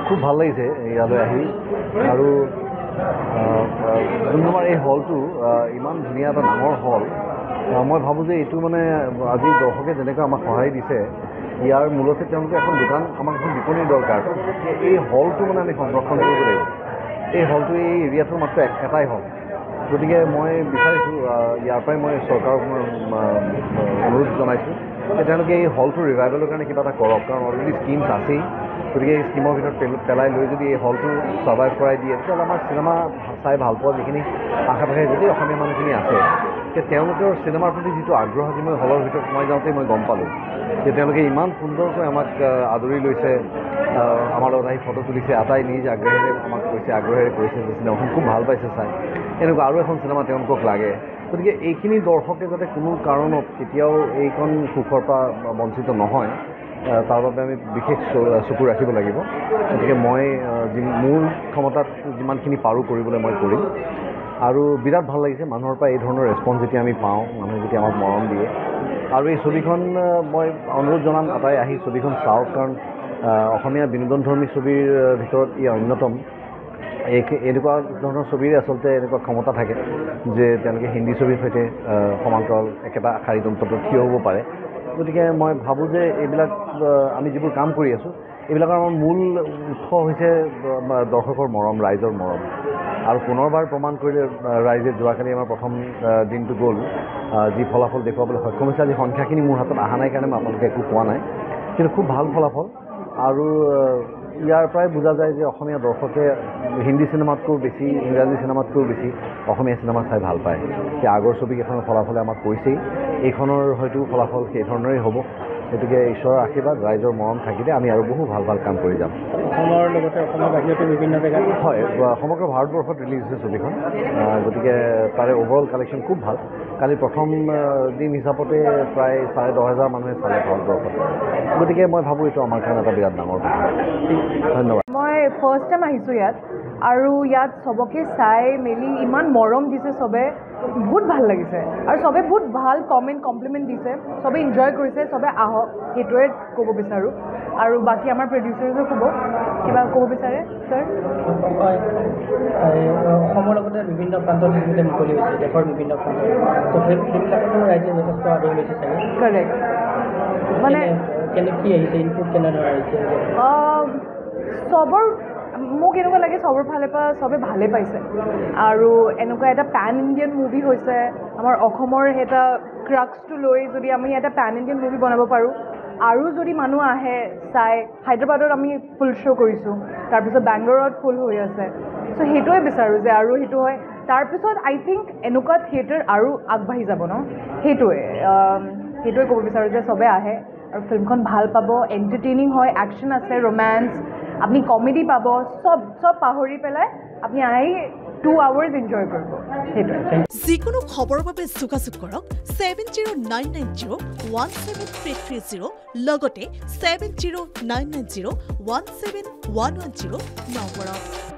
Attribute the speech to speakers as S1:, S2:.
S1: খুব ভাল লাগিছে ইয়ালৈ আহি আৰু তোমাৰ এই হলটো ইমান ধুনীয়া এটা ডাঙৰ হল মই ভাবোঁ যে এইটো মানে আজি দৰ্শকে যেনেকৈ আমাক সহায় দিছে ইয়াৰ মূলতে তেওঁলোকে এখন দোকান আমাক এখন বিপণীৰ দৰকাৰ এই হলটো মানে আমি সংৰক্ষণ কৰিব লাগিব এই হলটো এই এৰিয়াটোৰ মাত্ৰ এটাই হল গতিকে মই বিচাৰিছোঁ ইয়াৰ পৰাই মই চৰকাৰক অনুৰোধ জনাইছোঁ যে তেওঁলোকে এই হলটোৰ ৰিভাইভেলৰ কাৰণে কিবা এটা কৰক কাৰণ অলৰেডি স্কিমছ আছেই গতিকে এই স্কিমৰ ভিতৰত পেলাই লৈ যদি এই হলটো ছাৰ্ভাইভ কৰাই দিয়ে তেতিয়াহ'লে আমাৰ চিনেমা চাই ভাল পোৱা যিখিনি আশে পাশে গোটেই অসমীয়া মানুহখিনি আছে যে তেওঁলোকৰ চিনেমাৰ প্ৰতি যিটো আগ্ৰহ আজি মই হলৰ ভিতৰত সোমাই যাওঁতেই মই গম পালোঁ যে তেওঁলোকে ইমান সুন্দৰকৈ আমাক আদৰি লৈছে আমাৰ লগত আহি ফটো তুলিছে আটাই নিজ আগ্ৰহেৰে আমাক কৈছে আগ্ৰহেৰে কৈছে যে চিনেমাখন খুব ভাল পাইছে চাই এনেকুৱা আৰু এখন চিনেমা তেওঁলোকক লাগে গতিকে এইখিনি দৰ্শকে যাতে কোনো কাৰণত কেতিয়াও এইখন সুখৰ পৰা বঞ্চিত নহয় তাৰ বাবে আমি বিশেষ চকু ৰাখিব লাগিব গতিকে মই মোৰ ক্ষমতাত যিমানখিনি পাৰোঁ কৰিবলৈ মই কৰিম আৰু বিৰাট ভাল লাগিছে মানুহৰ পৰা এই ধৰণৰ ৰেছপন্স যেতিয়া আমি পাওঁ মানুহে যেতিয়া আমাক মৰম দিয়ে আৰু এই ছবিখন মই অনুৰোধ জনাম আটাই আহি ছবিখন চাওক কাৰণ অসমীয়া বিনোদনধৰ্মী ছবিৰ ভিতৰত ই অন্যতম এনেকুৱা ধৰণৰ ছবিৰে আচলতে এনেকুৱা ক্ষমতা থাকে যে তেওঁলোকে হিন্দী ছবিৰ সৈতে সমান্তৰাল একেটা শাৰীতন্ত্ৰত থিয় হ'ব পাৰে গতিকে মই ভাবোঁ যে এইবিলাক আমি যিবোৰ কাম কৰি আছোঁ এইবিলাকৰ আমাৰ মূল উৎস হৈছে দৰ্শকৰ মৰম ৰাইজৰ মৰম আৰু পুনৰবাৰ প্ৰমাণ কৰিলে ৰাইজে যোৱাকালি আমাৰ প্ৰথম দিনটো গ'ল যি ফলাফল দেখুৱাবলৈ সক্ষম হৈছে আজি সংখ্যাখিনি মোৰ হাতত অহা নাই কাৰণে মই আপোনালোকে একো কোৱা নাই কিন্তু খুব ভাল ফলাফল আৰু ইয়াৰ পৰাই বুজা যায় যে অসমীয়া দৰ্শকে হিন্দী চিনেমাতকৈও বেছি ইংৰাজী চিনেমাতকৈও বেছি অসমীয়া চিনেমা চাই ভাল পায় সেই আগৰ ছবিকেইখনৰ ফলাফলে আমাক কৈছেই এইখনৰ হয়তো ফলাফল সেইধৰণৰেই হ'ব গতিকে ঈশ্বৰৰ আশীৰ্বাদ ৰাইজৰ মৰম থাকিলে আমি আৰু বহু ভাল ভাল কাম কৰি যাম
S2: অসমৰ লগতে অসমৰ বাহিৰতো বিভিন্ন জেগাত
S1: হয় সমগ্ৰ ভাৰতবৰ্ষত ৰিলিজ হৈছে ছবিখন গতিকে তাৰে অভাৰঅল কালেকশ্যন খুব ভাল কালি প্ৰথম দিন হিচাপতে প্ৰায় 10,500 মানুহে চালে ভাৰতবৰ্ষত গতিকে মই ভাবোঁ এইটো আমাৰ কাৰণে এটা বিৰাট ডাঙৰ কথা ধন্যবাদ
S3: মই ফাৰ্ষ্ট টাইম আহিছোঁ ইয়াত আৰু ইয়াত চবকে চাই মেলি ইমান মৰম দিছে চবে বহুত ভাল লাগিছে আৰু চবে বহুত ভাল কমপ্লিমেণ্ট দিছে চবে এনজয় কৰিছে চবে আহক সেইটোৱে ক'ব বিচাৰোঁ আৰু বাকী আমাৰ প্ৰডিউচাৰ্ছো ক'ব কিবা ক'ব বিচাৰে ছাৰ
S2: অসমৰ লগতে বিভিন্ন প্ৰান্তত ইতিমধ্যে মুকলি হৈছে দেশৰ বিভিন্ন প্ৰান্তত তো সেইবিলাকতো ৰাইজে যথেষ্ট আদৰি লৈছে চাগে
S3: কাৰেক্ট মানে
S2: কি আহিছে ইনপুট কেনেদৰে আহিছে
S3: চবৰ মোক এনেকুৱা লাগে চবৰ ফালৰ পৰা চবে ভালে পাইছে আৰু এনেকুৱা এটা পেন ইণ্ডিয়ান মুভি হৈছে আমাৰ অসমৰ এটা ক্ৰাক্সটো লৈ যদি আমি এটা পেন ইণ্ডিয়ান মুভি বনাব পাৰোঁ আৰু যদি মানুহ আহে চাই হায়দৰাবাদত আমি ফুল শ্ব' কৰিছোঁ তাৰপিছত বেংগলোৰত ফুল হৈ আছে চ' সেইটোৱে বিচাৰোঁ যে আৰু সেইটো হয় তাৰপিছত আই থিংক এনেকুৱা থিয়েটাৰ আৰু আগবাঢ়ি যাব ন সেইটোৱে ক'ব বিচাৰোঁ যে চবে আহে আৰু ফিল্মখন ভাল পাব এণ্টাৰটেইনিং হয় একশ্যন আছে ৰোমেন্স আপুনি কমেডি পাব চব পাহৰি পেলাই আপুনি আহি 2 hours এনজয় কৰিব সেইটোৱে
S4: যিকোনো খবৰৰ বাবে যোগাযোগ কৰক 7099017330 লগতে 7099017110 নম্বৰত